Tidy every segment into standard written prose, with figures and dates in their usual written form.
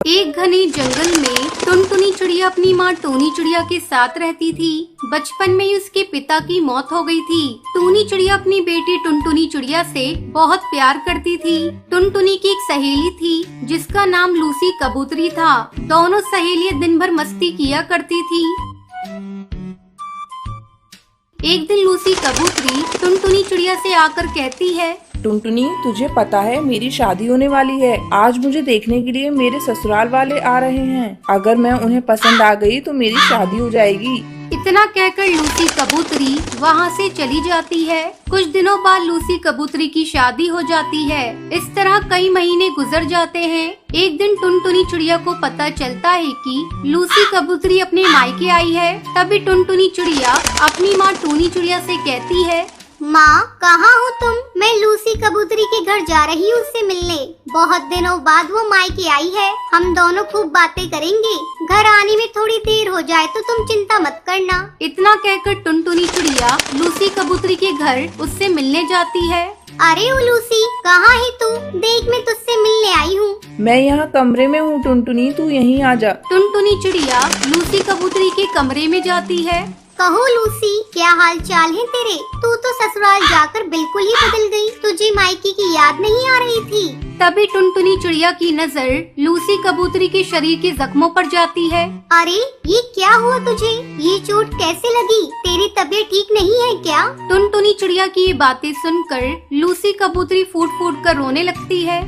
एक घने जंगल में टुनटुनी चिड़िया अपनी माँ टूनी चिड़िया के साथ रहती थी। बचपन में ही उसके पिता की मौत हो गई थी। टूनी चिड़िया अपनी बेटी टुनटुनी चिड़िया से बहुत प्यार करती थी। टुनटुनी की एक सहेली थी जिसका नाम लूसी कबूतरी था। दोनों सहेलियां दिन भर मस्ती किया करती थी। एक दिन लूसी कबूतरी टुनटुनी चिड़िया से आकर कहती है, टुनटुनी, तुझे पता है मेरी शादी होने वाली है। आज मुझे देखने के लिए मेरे ससुराल वाले आ रहे हैं। अगर मैं उन्हें पसंद आ गई तो मेरी शादी हो जाएगी। इतना कहकर लूसी कबूतरी वहाँ से चली जाती है। कुछ दिनों बाद लूसी कबूतरी की शादी हो जाती है। इस तरह कई महीने गुजर जाते हैं। एक दिन टुनटुनी चिड़िया को पता चलता है कि लूसी कबूतरी अपने मायके आई है। तभी टुनटुनी चिड़िया अपनी माँ टूनी चिड़िया से कहती है, माँ, कहाँ हो तुम? मैं लूसी कबूतरी के घर जा रही हूँ उससे मिलने। बहुत दिनों बाद वो मायके आई है। हम दोनों खूब बातें करेंगे। घर आने में थोड़ी देर हो जाए तो तुम चिंता मत करना। इतना कहकर टुनटुनी चिड़िया लूसी कबूतरी के घर उससे मिलने जाती है। अरे ओ लूसी, कहाँ है तू? देख, मैं तुझसे मिलने आई हूँ। मैं यहाँ कमरे में हूँ टुनटुनी, तू यहीं आ जा। टुनटुनी चिड़िया लूसी कबूतरी के कमरे में जाती है। कहो लूसी, क्या हाल चाल है तेरे? तू तो ससुराल जाकर बिल्कुल ही बदल गई। तुझे मायके की याद नहीं आ रही थी? तभी टुनटुनी चिड़िया की नजर लूसी कबूतरी के शरीर के जख्मों पर जाती है। अरे, ये क्या हुआ तुझे? ये चोट कैसे लगी? तेरी तबीयत ठीक नहीं है क्या? टुनटुनी चिड़िया की ये बातें सुनकर लूसी कबूतरी फूट फूट कर रोने लगती है।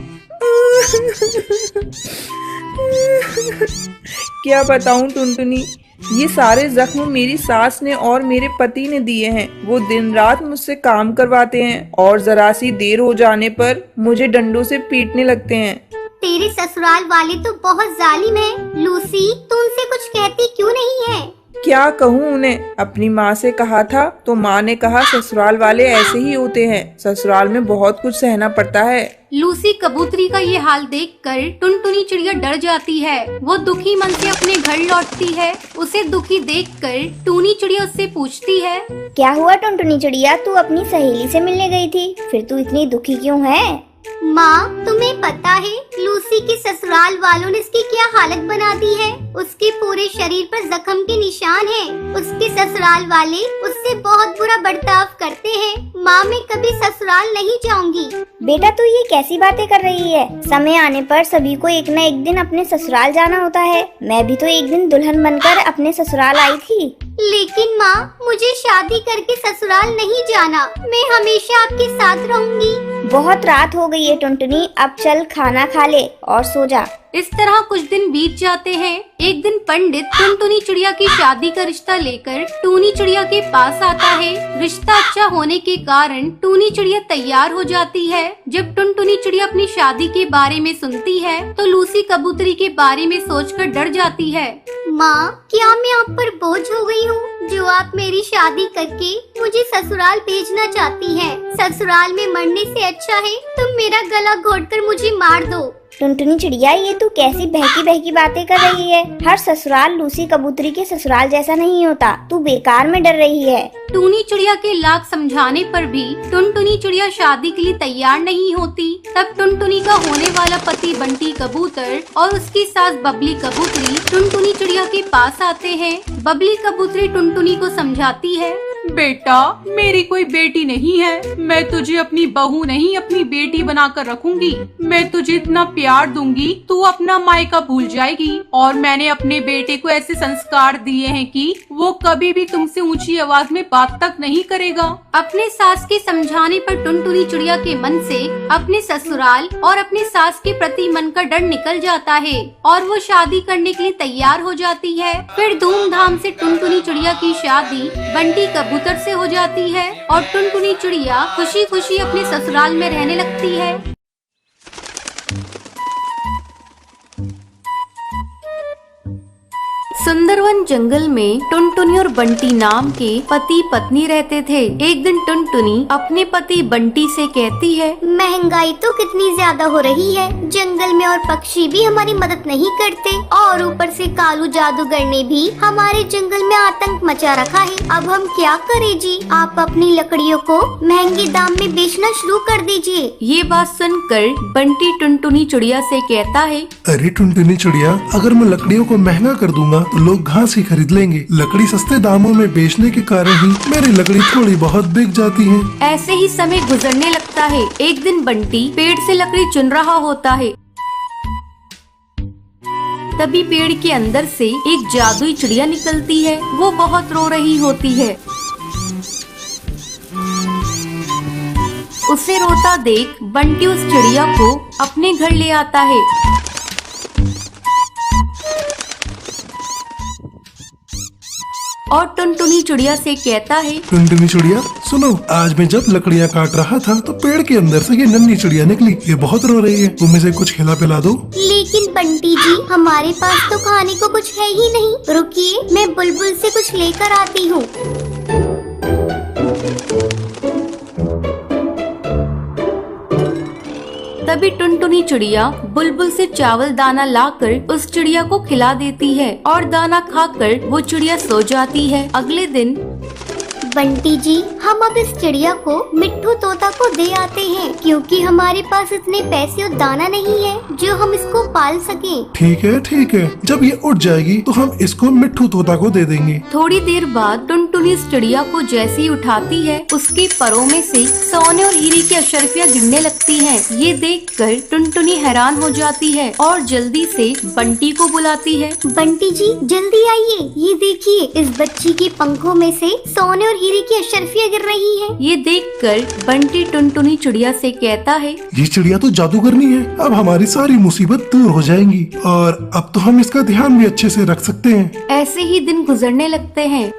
क्या बताऊँ टुनटुनी, ये सारे जख्म मेरी सास ने और मेरे पति ने दिए हैं। वो दिन रात मुझसे काम करवाते हैं और जरा सी देर हो जाने पर मुझे डंडों से पीटने लगते हैं। तेरे ससुराल वाले तो बहुत जालिम हैं। लूसी, तू उनसे कुछ कहती क्यों नहीं है? क्या कहूँ उन्हें? अपनी माँ से कहा था तो माँ ने कहा ससुराल वाले ऐसे ही होते हैं, ससुराल में बहुत कुछ सहना पड़ता है। लूसी कबूतरी का ये हाल देखकर टुनटुनी चिड़िया डर जाती है। वो दुखी मन से अपने घर लौटती है। उसे दुखी देखकर टूनी चिड़िया उससे पूछती है, क्या हुआ टुनटुनी चिड़िया, तू अपनी सहेली से मिलने गई थी, फिर तू इतनी दुखी क्यों है? माँ, तुम्हें पता है लूसी के ससुराल वालों ने इसकी क्या हालत बना दी है? उसके पूरे शरीर पर जख्म के निशान हैं। उसके ससुराल वाले उससे बहुत बुरा बर्ताव करते हैं। माँ, मैं कभी ससुराल नहीं जाऊंगी। बेटा, तू ये कैसी बातें कर रही है? समय आने पर सभी को एक न एक दिन अपने ससुराल जाना होता है। मैं भी तो एक दिन दुल्हन बनकर अपने ससुराल आई थी। लेकिन माँ, मुझे शादी करके ससुराल नहीं जाना। मैं हमेशा आपके साथ रहूंगी। बहुत रात हो गई है टुनटुनी, अब चल खाना खा ले और सो जा। इस तरह कुछ दिन बीत जाते हैं। एक दिन पंडित टुनटुनी चिड़िया की शादी का रिश्ता लेकर टूनी चिड़िया के पास आता है। रिश्ता अच्छा होने के कारण टूनी चिड़िया तैयार हो जाती है। जब टुनटुनी चिड़िया अपनी शादी के बारे में सुनती है तो लूसी कबूतरी के बारे में सोचकर डर जाती है। माँ, क्या मैं आप पर बोझ हो गई हूँ जो आप मेरी शादी करके मुझे ससुराल भेजना चाहती हैं? ससुराल में मरने से अच्छा है तुम मेरा गला घोटकर मुझे मार दो। टुनटुनी चिड़िया, ये तू कैसी बहकी बहकी बातें कर रही है? हर ससुराल लूसी कबूतरी के ससुराल जैसा नहीं होता। तू बेकार में डर रही है। टूनी चिड़िया के लाख समझाने पर भी टुनटुनी चिड़िया शादी के लिए तैयार नहीं होती। तब टुनटुनी का होने वाला पति बंटी कबूतर और उसकी सास बबली कबूतरी टुनटुनी चिड़िया के पास आते हैं। बबली कबूतरी टुनटुनी को समझाती है, बेटा, मेरी कोई बेटी नहीं है। मैं तुझे अपनी बहू नहीं अपनी बेटी बनाकर रखूंगी। मैं तुझे इतना प्यार दूंगी तू अपना मायका भूल जाएगी। और मैंने अपने बेटे को ऐसे संस्कार दिए हैं कि वो कभी भी तुमसे ऊंची आवाज में बात तक नहीं करेगा। अपने सास के समझाने पर टुनटुनी चिड़िया के मन से अपने ससुराल और अपने सास के प्रति मन का डर निकल जाता है और वो शादी करने के लिए तैयार हो जाती है। फिर धूमधाम से टुनटुनी चिड़िया की शादी बंटी कबूतर से हो जाती है और टुनटुनी चिड़िया खुशी खुशी अपने ससुराल में रहने लगती है। सुंदरवन जंगल में टुनटुनी और बंटी नाम के पति पत्नी रहते थे। एक दिन टुनटुनी अपने पति बंटी से कहती है, महंगाई तो कितनी ज्यादा हो रही है, जंगल में और पक्षी भी हमारी मदद नहीं करते और ऊपर से कालू जादूगर ने भी हमारे जंगल में आतंक मचा रखा है। अब हम क्या करें जी? आप अपनी लकड़ियों को महंगे दाम में बेचना शुरू कर दीजिए। ये बात सुनकर बंटी टुनटुनी चिड़िया से कहता है, अरे टुनटुनी चिड़िया, अगर मैं लकड़ियों को महंगा कर दूंगा तो लोग घास ही खरीद लेंगे। लकड़ी सस्ते दामों में बेचने के कारण ही मेरी लकड़ी थोड़ी बहुत बिक जाती है। ऐसे ही समय गुजरने लगता है। एक दिन बंटी पेड़ से लकड़ी चुन रहा होता है। तभी पेड़ के अंदर से एक जादुई चिड़िया निकलती है। वो बहुत रो रही होती है। उसे रोता देख बंटी उस चिड़िया को अपने घर ले आता है। और टुनटुनी चिड़िया से कहता है, टुनटुनी चिड़िया सुनो, आज मैं जब लकड़ियाँ काट रहा था तो पेड़ के अंदर से ये नन्ही चिड़िया निकली। ये बहुत रो रही है, तुम इसे कुछ खिला पिला दो। लेकिन बंटी जी, हमारे पास तो खाने को कुछ है ही नहीं। रुकिए, मैं बुलबुल से कुछ लेकर आती हूँ। तभी टुनटुनी चिड़िया बुलबुल से चावल दाना लाकर उस चिड़िया को खिला देती है और दाना खाकर वो चिड़िया सो जाती है। अगले दिन बंटी जी, हम अब इस चिड़िया को मिट्ठू तोता को दे आते हैं, क्योंकि हमारे पास इतने पैसे और दाना नहीं है जो हम इसको पाल सकें। ठीक है, जब ये उठ जाएगी तो हम इसको मिट्ठू तोता को दे देंगे। थोड़ी देर बाद टुनटुनी इस चिड़िया को जैसे ही उठाती है, उसके परों में से सोने और हीरे की अशर्फियाँ गिरने लगती हैं। ये देखकर टुनटुनी हैरान हो जाती है और जल्दी से बंटी को बुलाती है। बंटी जी, जल्दी आइए, ये देखिए, इस बच्ची के पंखों में से सोने और हीरे की अशर्फियाँ गिर रही हैं। ये देखकर बंटी टुनटुनी चिड़िया से कहता है, ये चिड़िया तो जादूगरनी है, अब हमारी सारी मुसीबत दूर हो जाएंगी और अब तो हम इसका ध्यान भी अच्छे से रख सकते हैं। ऐसे ही दिन गुजरने लगते हैं।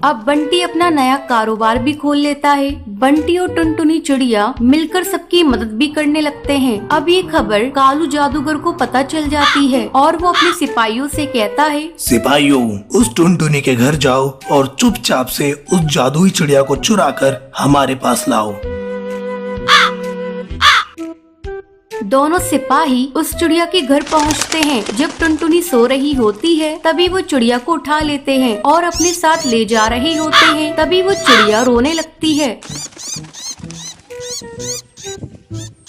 अब बंटी अपना नया कारोबार भी खोल लेता है। बंटी और टुनटुनी चिड़िया मिलकर सबकी मदद भी करने लगते हैं। अब ये खबर कालू जादूगर को पता चल जाती है और वो अपने सिपाहियों से कहता है, सिपाहियों, उस टुनटुनी के घर जाओ और चुपचाप से उस जादुई चिड़िया को चुराकर हमारे पास लाओ। दोनों सिपाही उस चिड़िया के घर पहुंचते हैं। जब टुनटुनी सो रही होती है तभी वो चिड़िया को उठा लेते हैं और अपने साथ ले जा रहे होते हैं। तभी वो चिड़िया रोने लगती है।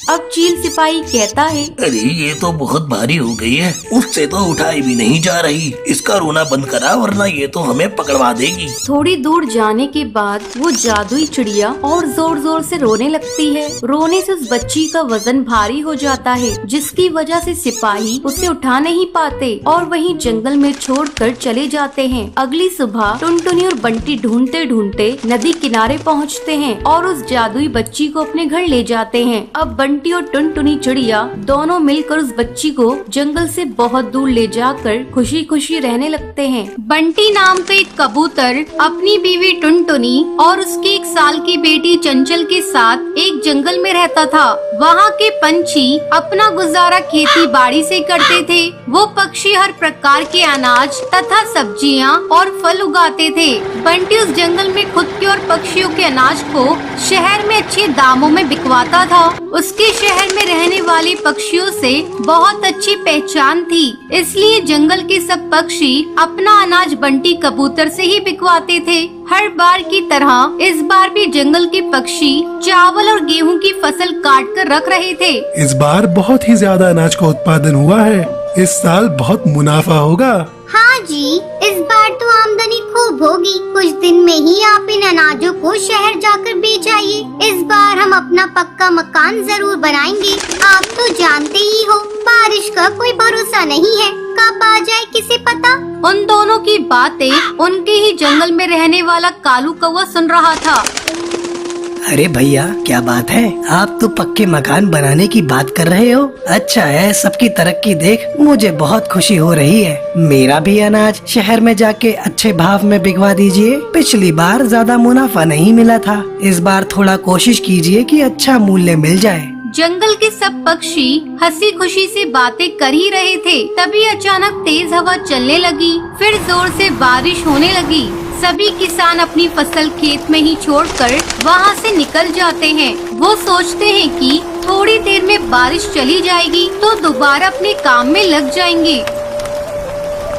अब चील सिपाही कहता है, अरे ये तो बहुत भारी हो गई है, उससे तो उठाई भी नहीं जा रही। इसका रोना बंद करा वरना ये तो हमें पकड़वा देगी। थोड़ी दूर जाने के बाद वो जादुई चिड़िया और जोर जोर से रोने लगती है। रोने से उस बच्ची का वजन भारी हो जाता है, जिसकी वजह से सिपाही उसे उठा नहीं पाते और वहीं जंगल में छोड़कर चले जाते हैं। अगली सुबह टुनटुनी और बंटी ढूंढते ढूंढते नदी किनारे पहुँचते हैं और उस जादुई बच्ची को अपने घर ले जाते हैं। अब बंटी और टुनटुनी चिड़िया दोनों मिलकर उस बच्ची को जंगल से बहुत दूर ले जाकर खुशी खुशी रहने लगते हैं। बंटी नाम का एक कबूतर अपनी बीवी टुनटुनी और उसकी 1 साल की बेटी चंचल के साथ एक जंगल में रहता था। वहाँ के पंछी अपना गुजारा खेती बाड़ी से करते थे। वो पक्षी हर प्रकार के अनाज तथा सब्जियाँ और फल उगाते थे। बंटी उस जंगल में खुद के और पक्षियों के अनाज को शहर में अच्छे दामों में बिकवाता था। उसके शहर में रहने वाले पक्षियों से बहुत अच्छी पहचान थी, इसलिए जंगल के सब पक्षी अपना अनाज बंटी कबूतर से ही बिकवाते थे। हर बार की तरह इस बार भी जंगल के पक्षी चावल और गेहूं की फसल काट कर रख रहे थे। इस बार बहुत ही ज्यादा अनाज का उत्पादन हुआ है, इस साल बहुत मुनाफा होगा। हाँ जी, इस बार तो आमदनी खूब होगी। कुछ दिन में ही आप इन अनाजों को शहर जाकर बेच आइए। इस बार हम अपना पक्का मकान जरूर बनाएंगे। आप तो जानते ही हो, बारिश का कोई भरोसा नहीं है, कब आ जाए किसे पता। उन दोनों की बातें उनके ही जंगल में रहने वाला कालू कौवा सुन रहा था। अरे भैया, क्या बात है, आप तो पक्के मकान बनाने की बात कर रहे हो। अच्छा है, सबकी तरक्की देख मुझे बहुत खुशी हो रही है। मेरा भी अनाज शहर में जाके अच्छे भाव में बिकवा दीजिए। पिछली बार ज्यादा मुनाफा नहीं मिला था, इस बार थोड़ा कोशिश कीजिए कि अच्छा मूल्य मिल जाए। जंगल के सब पक्षी हंसी खुशी से बातें कर ही रहे थे, तभी अचानक तेज हवा चलने लगी, फिर जोर से बारिश होने लगी। सभी किसान अपनी फसल खेत में ही छोड़कर वहाँ से निकल जाते हैं। वो सोचते हैं कि थोड़ी देर में बारिश चली जाएगी तो दोबारा अपने काम में लग जाएंगे।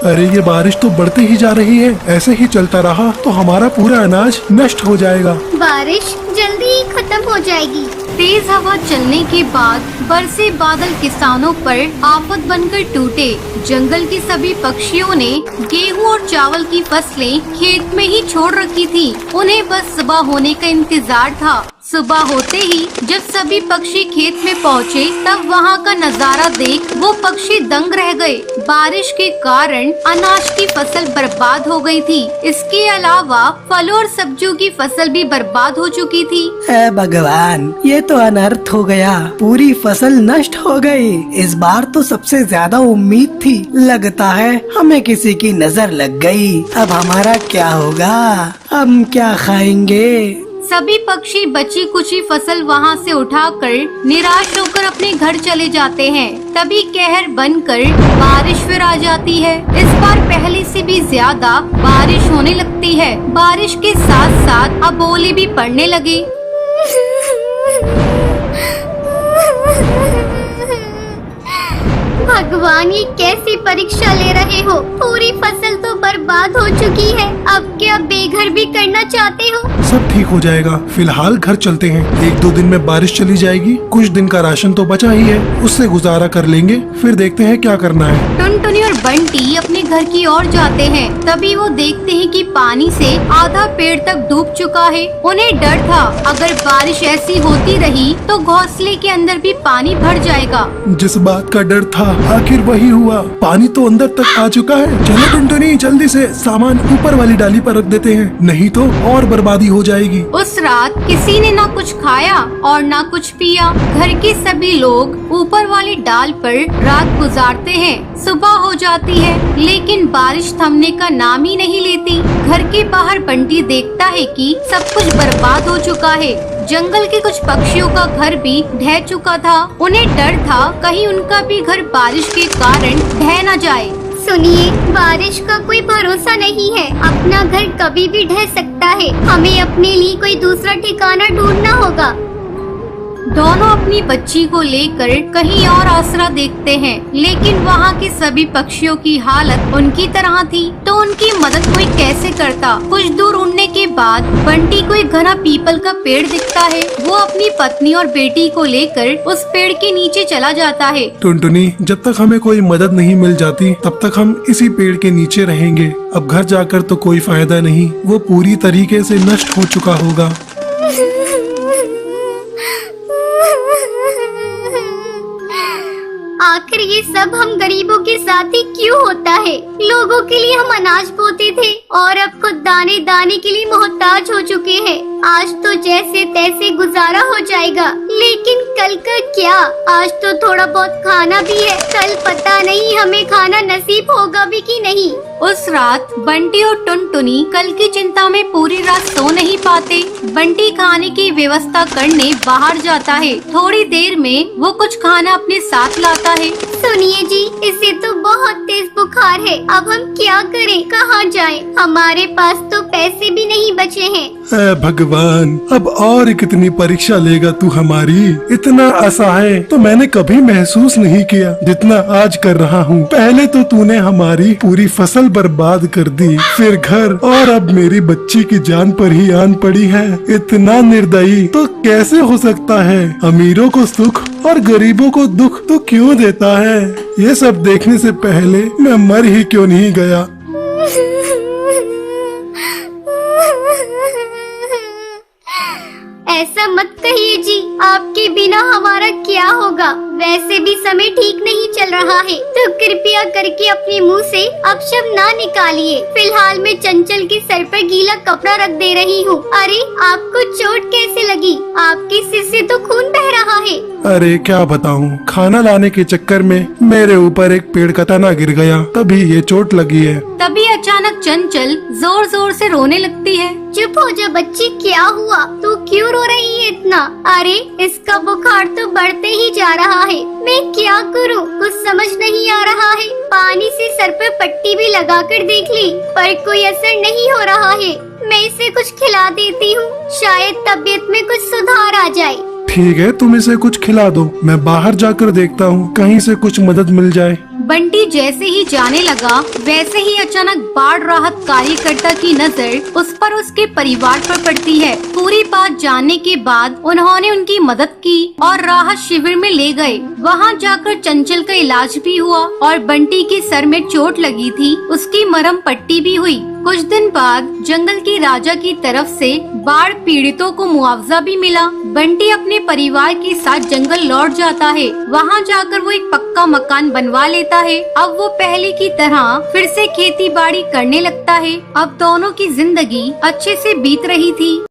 अरे ये बारिश तो बढ़ती ही जा रही है, ऐसे ही चलता रहा तो हमारा पूरा अनाज नष्ट हो जाएगा। बारिश जल्दी ही खत्म हो जाएगी। तेज हवा चलने के बाद बरसे बादल किसानों पर आफत बनकर टूटे। जंगल के सभी पक्षियों ने गेहूं और चावल की फसलें खेत में ही छोड़ रखी थी। उन्हें बस सुबह होने का इंतजार था। सुबह होते ही जब सभी पक्षी खेत में पहुँचे, तब वहाँ का नजारा देख वो पक्षी दंग रह गए। बारिश के कारण अनाज की फसल बर्बाद हो गई थी। इसके अलावा फलों और सब्जियों की फसल भी बर्बाद हो चुकी थी। हे भगवान, ये तो अनर्थ हो गया, पूरी फसल नष्ट हो गई। इस बार तो सबसे ज्यादा उम्मीद थी, लगता है हमें किसी की नजर लग गई। अब हमारा क्या होगा, हम क्या खाएंगे? सभी पक्षी बची कुची फसल वहाँ से उठाकर निराश होकर अपने घर चले जाते हैं। तभी कहर बनकर बारिश फिर आ जाती है। इस बार पहले से भी ज्यादा बारिश होने लगती है। बारिश के साथ साथ अब ओले भी पड़ने लगे। भगवान, ये कैसी परीक्षा ले रहे हो? पूरी फसल तो बर्बाद हो चुकी है, अब क्या बेघर भी करना चाहते हो? सब ठीक हो जाएगा, फिलहाल घर चलते हैं। 1-2 दिन में बारिश चली जाएगी, कुछ दिन का राशन तो बचा ही है, उससे गुजारा कर लेंगे, फिर देखते हैं क्या करना है। टुनटुनी और बंटी अपने घर की ओर जाते हैं। तभी वो देखते हैं कि पानी से आधा पेड़ तक डूब चुका है। उन्हें डर था, अगर बारिश ऐसी होती रही तो घोंसले के अंदर भी पानी भर जाएगा। जिस बात का डर था आखिर वही हुआ, पानी तो अंदर तक आ चुका है। चलो टुनटुनी, जल्दी से सामान ऊपर वाली डाली पर रख देते हैं, नहीं तो और बर्बादी हो जाएगी। उस रात किसी ने ना कुछ खाया और ना कुछ पिया। घर के सभी लोग ऊपर वाली डाल पर रात गुजारते हैं। सुबह हो जाती है, लेकिन बारिश थमने का नाम ही नहीं लेती। घर के बाहर बंटी देखता है कि सब कुछ बर्बाद हो चुका है। जंगल के कुछ पक्षियों का घर भी ढह चुका था। उन्हें डर था कहीं उनका भी घर बारिश के कारण ढह न जाए। सुनिए, बारिश का कोई भरोसा नहीं है, अपना घर कभी भी ढह सकता है। हमें अपने लिए कोई दूसरा ठिकाना ढूंढना होगा। दोनों अपनी बच्ची को लेकर कहीं और आसरा देखते हैं, लेकिन वहाँ के सभी पक्षियों की हालत उनकी तरह थी, तो उनकी मदद कोई कैसे करता। कुछ दूर उड़ने के बाद बंटी को एक घना पीपल का पेड़ दिखता है। वो अपनी पत्नी और बेटी को लेकर उस पेड़ के नीचे चला जाता है। टुनटुनी, जब तक हमें कोई मदद नहीं मिल जाती तब तक हम इसी पेड़ के नीचे रहेंगे। अब घर जाकर तो कोई फायदा नहीं, वो पूरी तरीके से नष्ट हो चुका होगा। आखिर ये सब हम गरीबों के साथ ही क्यों होता है? लोगों के लिए हम अनाज बोते थे और अब खुद दाने दाने के लिए मोहताज हो चुके हैं। आज तो जैसे तैसे गुजारा हो जाएगा, लेकिन कल का क्या? आज तो थोड़ा बहुत खाना भी है, कल पता नहीं हमें खाना नसीब होगा भी कि नहीं। उस रात बंटी और टुनटुनी कल की चिंता में पूरी रात सो नहीं पाते। बंटी खाने की व्यवस्था करने बाहर जाता है। थोड़ी देर में वो कुछ खाना अपने साथ लाता है। सुनिए जी, इसे तो बहुत तेज बुखार है, अब हम क्या करें, कहाँ जाएं? हमारे पास तो पैसे भी नहीं बचे हैं। ऐ भगवान, अब और कितनी परीक्षा लेगा तू हमारी? इतना असहाय तो मैंने कभी महसूस नहीं किया जितना आज कर रहा हूँ। पहले तो तूने हमारी पूरी फसल बर्बाद कर दी, फिर घर, और अब मेरी बच्ची की जान पर ही आन पड़ी है। इतना निर्दयी तो कैसे हो सकता है? अमीरों को सुख और गरीबों को दुख तो क्यों देता है? ये सब देखने से पहले मैं मर ही क्यों नहीं गया? ऐसा मत कहिए जी, आपके बिना हमारा क्या होगा? वैसे भी समय ठीक नहीं चल रहा है, तो कृपया करके अपने मुंह से अपशब्द ना निकालिए। फिलहाल मैं चंचल के सर पर गीला कपड़ा रख दे रही हूँ। अरे आपको चोट कैसे लगी? आपके सिर से तो खून बह रहा है। अरे क्या बताऊं, खाना लाने के चक्कर में मेरे ऊपर एक पेड़ का तना गिर गया, तभी ये चोट लगी है। तभी अचानक चंचल जोर जोर से रोने लगती है। चुप हो जा बच्ची, क्या हुआ? तू क्यों रो रही है इतना? अरे इसका बुखार तो बढ़ते ही जा रहा है। मैं क्या करूं? कुछ समझ नहीं आ रहा है। पानी से सर पर पट्टी भी लगाकर देख ली, पर कोई असर नहीं हो रहा है। मैं इसे कुछ खिला देती हूँ, शायद तबीयत में कुछ सुधार आ जाए। ठीक है, तुम इसे कुछ खिला दो, मैं बाहर जाकर देखता हूँ, कहीं से कुछ मदद मिल जाए। बंटी जैसे ही जाने लगा, वैसे ही अचानक बाढ़ राहत कार्यकर्ता की नजर उस पर उसके परिवार पर पड़ती है। पूरी बात जानने के बाद उन्होंने उनकी मदद की और राहत शिविर में ले गए। वहां जाकर चंचल का इलाज भी हुआ और बंटी के सर में चोट लगी थी, उसकी मरहम पट्टी भी हुई। कुछ दिन बाद जंगल के राजा की तरफ से बाढ़ पीड़ितों को मुआवजा भी मिला। बंटी अपने परिवार के साथ जंगल लौट जाता है। वहां जाकर वो एक पक्का मकान बनवा लेता है। अब वो पहले की तरह फिर से खेती बाड़ी करने लगता है। अब दोनों की जिंदगी अच्छे से बीत रही थी।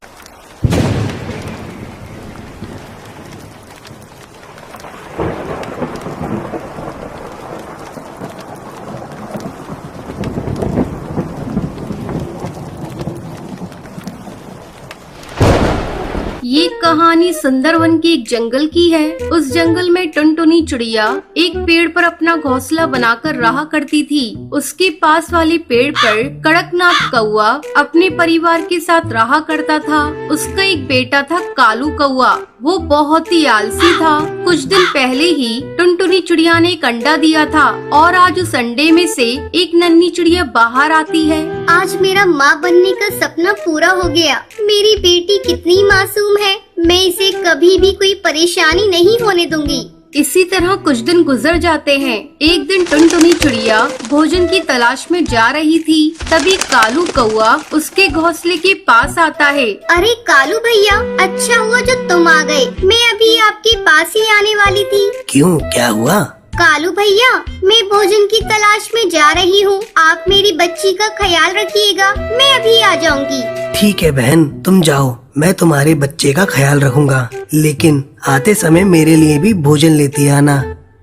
ये कहानी सुंदरवन के एक जंगल की है। उस जंगल में टुनटुनी चिड़िया एक पेड़ पर अपना घोंसला बनाकर रहा करती थी। उसके पास वाले पेड़ पर कड़कनाथ कौआ अपने परिवार के साथ रहा करता था। उसका एक बेटा था कालू कौआ, वो बहुत ही आलसी था। कुछ दिन पहले ही टुनटुनी चिड़िया ने एक अंडा दिया था और आज उस अंडे में से एक नन्ही चिड़िया बाहर आती है। आज मेरा माँ बनने का सपना पूरा हो गया। मेरी बेटी कितनी मासूम है, मैं इसे कभी भी कोई परेशानी नहीं होने दूंगी। इसी तरह कुछ दिन गुजर जाते हैं। एक दिन टुनटुनी चिड़िया भोजन की तलाश में जा रही थी, तभी कालू कौआ उसके घोंसले के पास आता है। अरे कालू भैया, अच्छा हुआ जो तुम आ गए। मैं अभी आपके पास ही आने वाली थी। क्यों, क्या हुआ? कालू भैया, मैं भोजन की तलाश में जा रही हूँ। आप मेरी बच्ची का ख्याल रखिएगा, मैं अभी आ जाऊंगी। ठीक है बहन, तुम जाओ, मैं तुम्हारे बच्चे का ख्याल रखूंगा, लेकिन आते समय मेरे लिए भी भोजन लेती आना।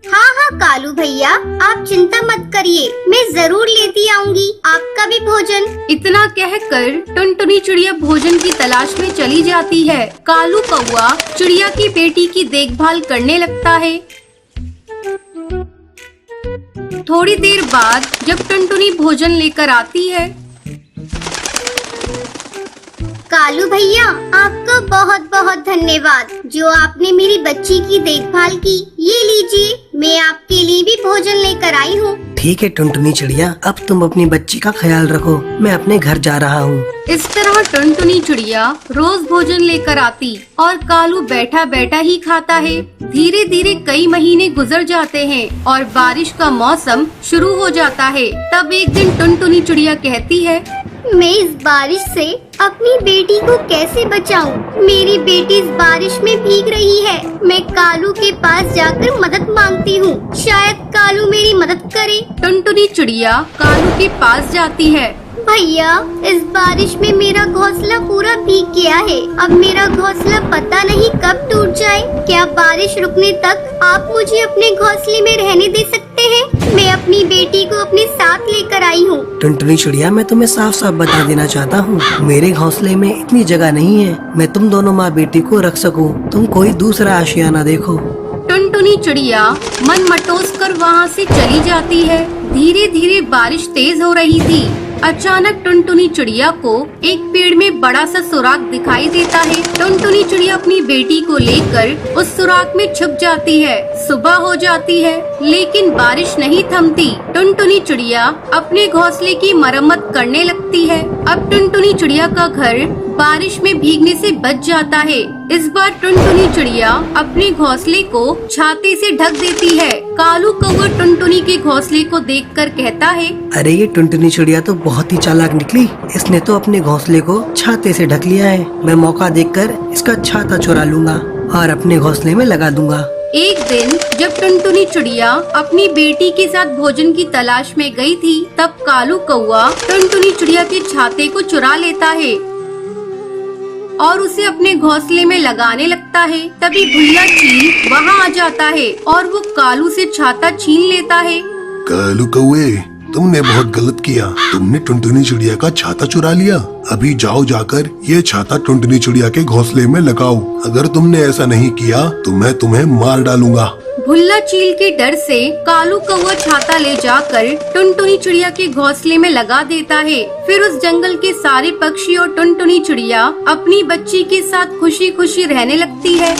हाँ हाँ कालू भैया, आप चिंता मत करिए, मैं जरूर लेती आऊंगी आपका भी भोजन। इतना कहकर टुनटुनी चिड़िया भोजन की तलाश में चली जाती है। कालू कौआ चिड़िया की बेटी की देखभाल करने लगता है। थोड़ी देर बाद जब टुनटुनी भोजन लेकर आती है, कालू भैया, आपका बहुत बहुत धन्यवाद जो आपने मेरी बच्ची की देखभाल की। ये लीजिए, मैं आपके लिए भी भोजन लेकर आई हूँ। ठीक है टुनटुनी चिड़िया, अब तुम अपनी बच्ची का ख्याल रखो, मैं अपने घर जा रहा हूँ। इस तरह टुनटुनी चिड़िया रोज भोजन लेकर आती और कालू बैठा बैठा ही खाता है। धीरे धीरे कई महीने गुजर जाते हैं और बारिश का मौसम शुरू हो जाता है। तब एक दिन टुनटुनी चिड़िया कहती है, मैं इस बारिश से अपनी बेटी को कैसे बचाऊं? मेरी बेटी इस बारिश में भीग रही है। मैं कालू के पास जाकर मदद मांगती हूँ, शायद कालू मेरी मदद करे। टुनटुनी चिड़िया कालू के पास जाती है। भैया, इस बारिश में मेरा घोंसला पूरा भीग गया है। अब मेरा घोंसला पता नहीं कब टूट जाए। क्या बारिश रुकने तक आप मुझे अपने घोंसले में रहने दे सकते हैं? मैं अपनी बेटी को अपने साथ लेकर आई हूँ। टुनटुनी चिड़िया, मैं तुम्हें साफ साफ बता देना चाहता हूँ, मेरे घोंसले में इतनी जगह नहीं है मैं तुम दोनों माँ बेटी को रख सकूँ। तुम कोई दूसरा आशियाना देखो। टुनटुनी चिड़िया मन मटोस कर वहाँ से चली जाती है। धीरे धीरे बारिश तेज हो रही थी। अचानक टुनटुनी चिड़िया को एक पेड़ में बड़ा सा सुराख दिखाई देता है। टुनटुनी चिड़िया अपनी बेटी को लेकर उस सुराख में छुप जाती है। सुबह हो जाती है, लेकिन बारिश नहीं थमती। टुनटुनी चिड़िया अपने घोंसले की मरम्मत करने लगती है। अब टुनटुनी चिड़िया का घर बारिश में भीगने से बच जाता है। इस बार टुनटुनी चिड़िया अपने घोंसले को छाते से ढक देती है। कालू कौवा टुनटुनी के घोंसले को देखकर कहता है, अरे ये टुनटुनी चिड़िया तो बहुत ही चालाक निकली, इसने तो अपने घोंसले को छाते से ढक लिया है। मैं मौका देखकर इसका छाता चुरा लूंगा और अपने घोंसले में लगा दूंगा। एक दिन जब टुनटुनी चिड़िया अपनी बेटी के साथ भोजन की तलाश में गई थी, तब कालू कौआ टुनटुनी चिड़िया के छाते को चुरा लेता है और उसे अपने घोंसले में लगाने लगता है। तभी भुल्ला चील वहाँ आ जाता है और वो कालू से छाता छीन लेता है। कालू कौए, तुमने बहुत गलत किया। तुमने टुनटुनी चिड़िया का छाता चुरा लिया। अभी जाओ जाकर ये छाता टुनटुनी चिड़िया के घोंसले में लगाओ। अगर तुमने ऐसा नहीं किया तो मैं तुम्हें मार डालूंगा। भुल्ला चील के डर से कालू कौआ छाता ले जाकर टुनटुनी चिड़िया के घोंसले में लगा देता है। फिर उस जंगल के सारे पक्षी और टुनटुनी चिड़िया अपनी बच्ची के साथ खुशी खुशी रहने लगती है।